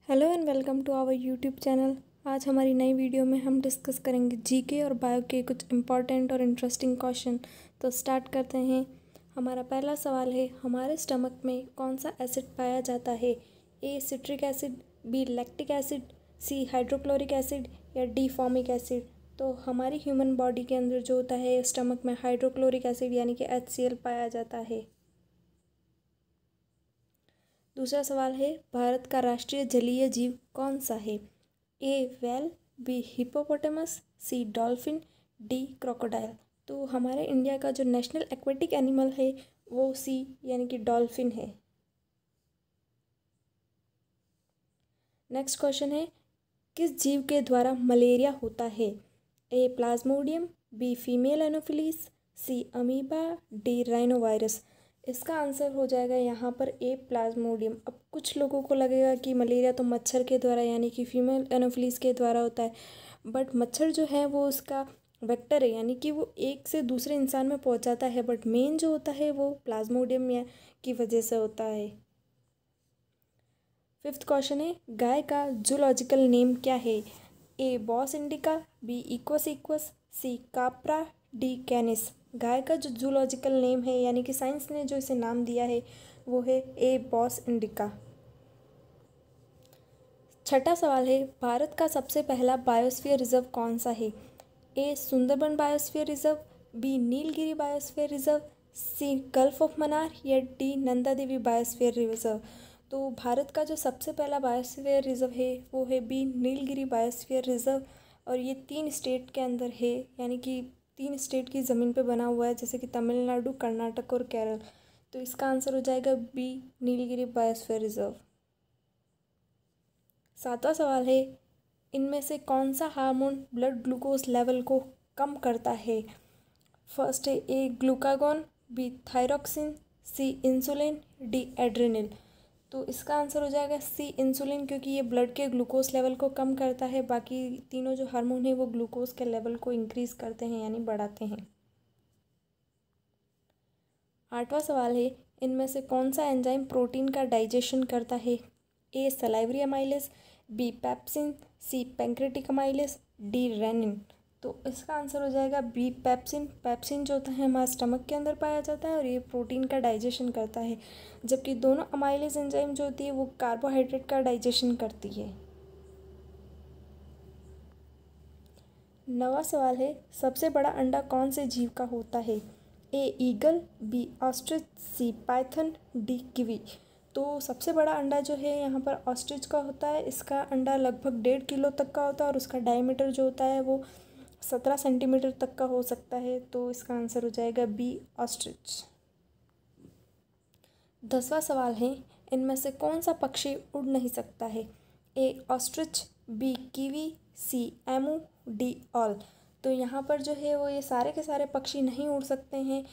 Hello and welcome to our YouTube channel. आज हमारी नई वीडियो में हम डिस्कस करेंगे जीके और बायो के कुछ इम्पॉर्टेंट और इंटरेस्टिंग क्वेश्चन। तो स्टार्ट करते हैं। हमारा पहला सवाल है, हमारे स्टमक में कौन सा एसिड पाया जाता है? A citric acid, B lactic acid, C hydrochloric acid या डी फॉर्मिक एसिड। तो हमारी ह्यूमन बॉडी के अंदर जो होता है स्टमक में हाइड्रोक्लोरिक एसिड यानी कि HCl पाया जाता है। दूसरा सवाल है, भारत का राष्ट्रीय जलीय जीव कौन सा है? ए व्हेल, बी हिप्पोपोटामस, सी डॉल्फिन, डी क्रोकोडाइल। तो हमारे इंडिया का जो नेशनल एक्वेटिक एनिमल है वो सी यानी कि डॉल्फिन है। नेक्स्ट क्वेश्चन है, किस जीव के द्वारा मलेरिया होता है? ए प्लाज्मोडियम, बी फीमेल एनोफिलीज, सी अमीबा, डी राइनोवायरस। इसका आंसर हो जाएगा यहाँ पर ए प्लाज्मोडियम। अब कुछ लोगों को लगेगा कि मलेरिया तो मच्छर के द्वारा यानी कि फीमेल एनोफिलीज के द्वारा होता है, बट मच्छर जो है वो उसका वेक्टर है यानी कि वो एक से दूसरे इंसान में पहुँचाता है, बट मेन जो होता है वो प्लाज्मोडियम की वजह से होता है। फिफ्थ क्वेश्चन है, गाय का जूलॉजिकल नेम क्या है? A bos indica, B equus equus, C capra, D canis. गाय का जो जूलॉजिकल नेम है यानी कि साइंस ने जो इसे नाम दिया है वो है ए बॉस इंडिका। छठा सवाल है, भारत का सबसे पहला बायोस्फीयर रिजर्व कौन सा है? A Sundarban biosphere reserve, B Nilgiri biosphere reserve, C gulf of Mannar या D Nanda Devi biosphere reserve. तो भारत का जो सबसे पहला बायोस्फीयर रिजर्व है वो है बी नीलगिरी बायोस्फीयर रिजर्व, और ये 3 स्टेट के अंदर है यानी कि 3 स्टेट की ज़मीन पे बना हुआ है, जैसे कि तमिलनाडु, कर्नाटक और केरल। तो इसका आंसर हो जाएगा बी नीलगिरी बायोस्फीयर रिजर्व। सातवां सवाल है, इनमें से कौन सा हार्मोन ब्लड ग्लूकोज लेवल को कम करता है? फर्स्ट है ए ग्लूकागॉन, बी थायरोक्सिन, सी इंसुलिन, डी एड्रेनल। तो इसका आंसर हो जाएगा सी इंसुलिन, क्योंकि ये ब्लड के ग्लूकोज लेवल को कम करता है। बाकी तीनों जो हार्मोन है वो ग्लूकोज के लेवल को इंक्रीज करते हैं यानी बढ़ाते हैं। आठवां सवाल है, इनमें से कौन सा एंजाइम प्रोटीन का डाइजेशन करता है? ए सलाइवरी अमाइलेज, बी पेप्सिन, सी पैंक्रेटिक अमाइलेज, डी रेनिन। तो इसका आंसर हो जाएगा बी पेप्सिन। पेप्सिन जो होता है हमारे स्टमक के अंदर पाया जाता है और ये प्रोटीन का डाइजेशन करता है, जबकि दोनों अमाइलेज एंजाइम जो होती है वो कार्बोहाइड्रेट का डाइजेशन करती है। नवा सवाल है, सबसे बड़ा अंडा कौन से जीव का होता है? ए ईगल, बी ऑस्ट्रिच, सी पाइथन, डी किवी। तो सबसे बड़ा अंडा जो है यहाँ पर ऑस्ट्रिच का होता है। इसका अंडा लगभग 1.5 किलो तक का होता है और उसका डायमीटर जो होता है वो 17 सेंटीमीटर तक का हो सकता है। तो इसका आंसर हो जाएगा बी ऑस्ट्रिच। 10वां सवाल है, इनमें से कौन सा पक्षी उड़ नहीं सकता है? ए ऑस्ट्रिच, बी कीवी, सी एमू, डी ऑल। तो यहाँ पर जो है वो ये सारे के सारे पक्षी नहीं उड़ सकते हैं।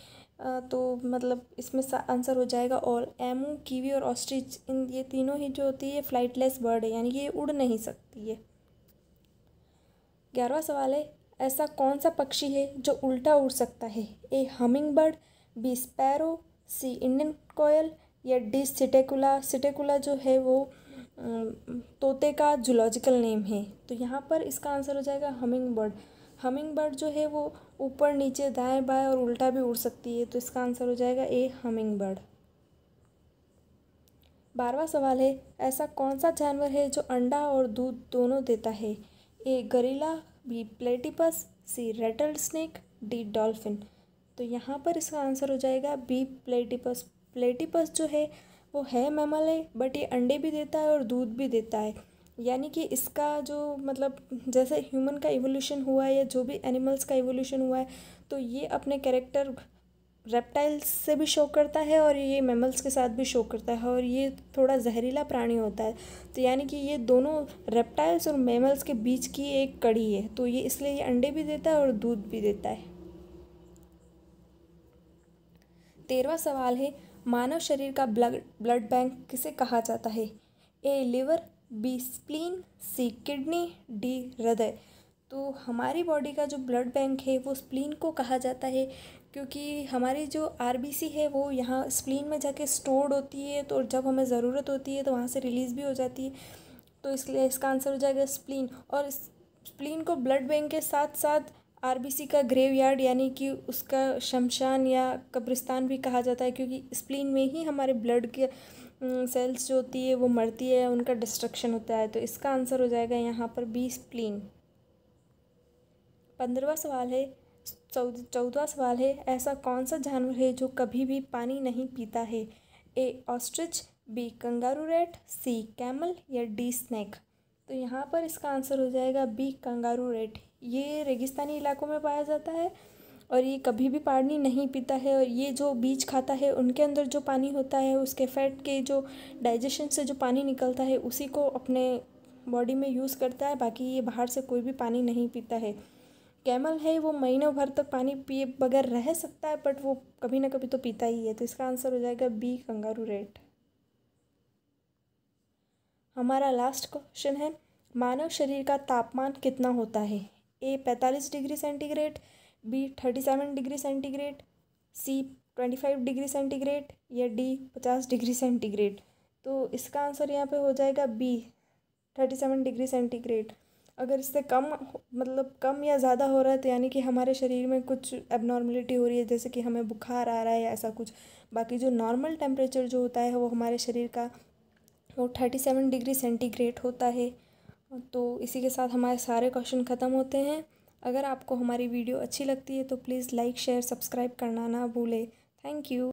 तो मतलब इसमें आंसर हो जाएगा ऑल। एमू, कीवी और ऑस्ट्रिच, इन ये तीनों ही जो होती है फ्लाइटलेस बर्ड है यानी कि ये उड़ नहीं सकती है। 11वां सवाल है, ऐसा कौन सा पक्षी है जो उल्टा उड़ सकता है? ए हमिंग बर्ड, बी स्पैरो, सी इंडियन कोयल या डी सिटेकुला। सिटेकुला जो है वो तोते का जूलॉजिकल नेम है। तो यहाँ पर इसका आंसर हो जाएगा हमिंग बर्ड। हमिंग बर्ड जो है वो ऊपर नीचे दाएं बाएं और उल्टा भी उड़ सकती है, तो इसका आंसर हो जाएगा ए हमिंग बर्ड। 12वां सवाल है, ऐसा कौन सा जानवर है जो अंडा और दूध दोनों देता है? ए गरीला, बी प्लेटिपस, सी रेटल स्नेक, डी डॉल्फिन। तो यहाँ पर इसका आंसर हो जाएगा बी प्लेटिपस। प्लेटिपस जो है वो है मैमल है, बट ये अंडे भी देता है और दूध भी देता है। यानी कि इसका जो मतलब जैसे ह्यूमन का इवोल्यूशन हुआ है या जो भी एनिमल्स का इवोल्यूशन हुआ है, तो ये अपने कैरेक्टर रेप्टाइल्स से भी शो करता है और ये मैमल्स के साथ भी शो करता है, और ये थोड़ा जहरीला प्राणी होता है। तो यानी कि ये दोनों रेप्टाइल्स और मैमल्स के बीच की एक कड़ी है, तो ये इसलिए ये अंडे भी देता है और दूध भी देता है। 13वां सवाल है, मानव शरीर का ब्लड बैंक किसे कहा जाता है? A liver, B spleen, C kidney, D हृदय। तो हमारी बॉडी का जो ब्लड बैंक है वो स्प्लीन को कहा जाता है, क्योंकि हमारी जो आरबीसी है वो यहाँ स्प्लीन में जाके स्टोर्ड होती है, तो जब हमें ज़रूरत होती है तो वहाँ से रिलीज़ भी हो जाती है। तो इसलिए इसका आंसर हो जाएगा स्प्लीन। और इस स्प्लीन को ब्लड बैंक के साथ साथ आरबीसी का ग्रेवयार्ड यानी कि उसका शमशान या कब्रिस्तान भी कहा जाता है, क्योंकि स्प्लीन में ही हमारे ब्लड के सेल्स जो होती है वो मरती है, उनका डिस्ट्रक्शन होता है। तो इसका आंसर हो जाएगा यहाँ पर बी, स्प्लीन। 15वां सवाल है 14वां सवाल है, ऐसा कौन सा जानवर है जो कभी भी पानी नहीं पीता है? ए ऑस्ट्रिच, बी कंगारू रैट, सी कैमल या डी स्नेक। तो यहाँ पर इसका आंसर हो जाएगा बी, कंगारू रैट। ये रेगिस्तानी इलाकों में पाया जाता है और ये कभी भी पानी नहीं पीता है। और ये जो बीज खाता है उनके अंदर जो पानी होता है, उसके फैट के जो डाइजेशन से जो पानी निकलता है उसी को अपने बॉडी में यूज़ करता है, बाकी ये बाहर से कोई भी पानी नहीं पीता है। कैमल है वो महीनों भर तक पानी पिए बगैर रह सकता है, बट वो कभी ना कभी तो पीता ही है। तो इसका आंसर हो जाएगा बी, कंगारू रैट। हमारा लास्ट क्वेश्चन है, मानव शरीर का तापमान कितना होता है? A 45 degree centigrade, B 37 degree centigrade, C 25 degree centigrade या डी 50 डिग्री सेंटीग्रेड। तो इसका आंसर यहाँ पे हो जाएगा बी, 37 डिग्री सेंटीग्रेड। अगर इससे कम मतलब कम या ज़्यादा हो रहा है तो यानी कि हमारे शरीर में कुछ एबनॉर्मलिटी हो रही है, जैसे कि हमें बुखार आ रहा है या ऐसा कुछ। बाकी जो नॉर्मल टेम्परेचर जो होता है वो हमारे शरीर का वो 37 डिग्री सेंटीग्रेड होता है। तो इसी के साथ हमारे सारे क्वेश्चन ख़त्म होते हैं। अगर आपको हमारी वीडियो अच्छी लगती है तो प्लीज़ लाइक, शेयर, सब्सक्राइब करना ना भूलें। Thank you.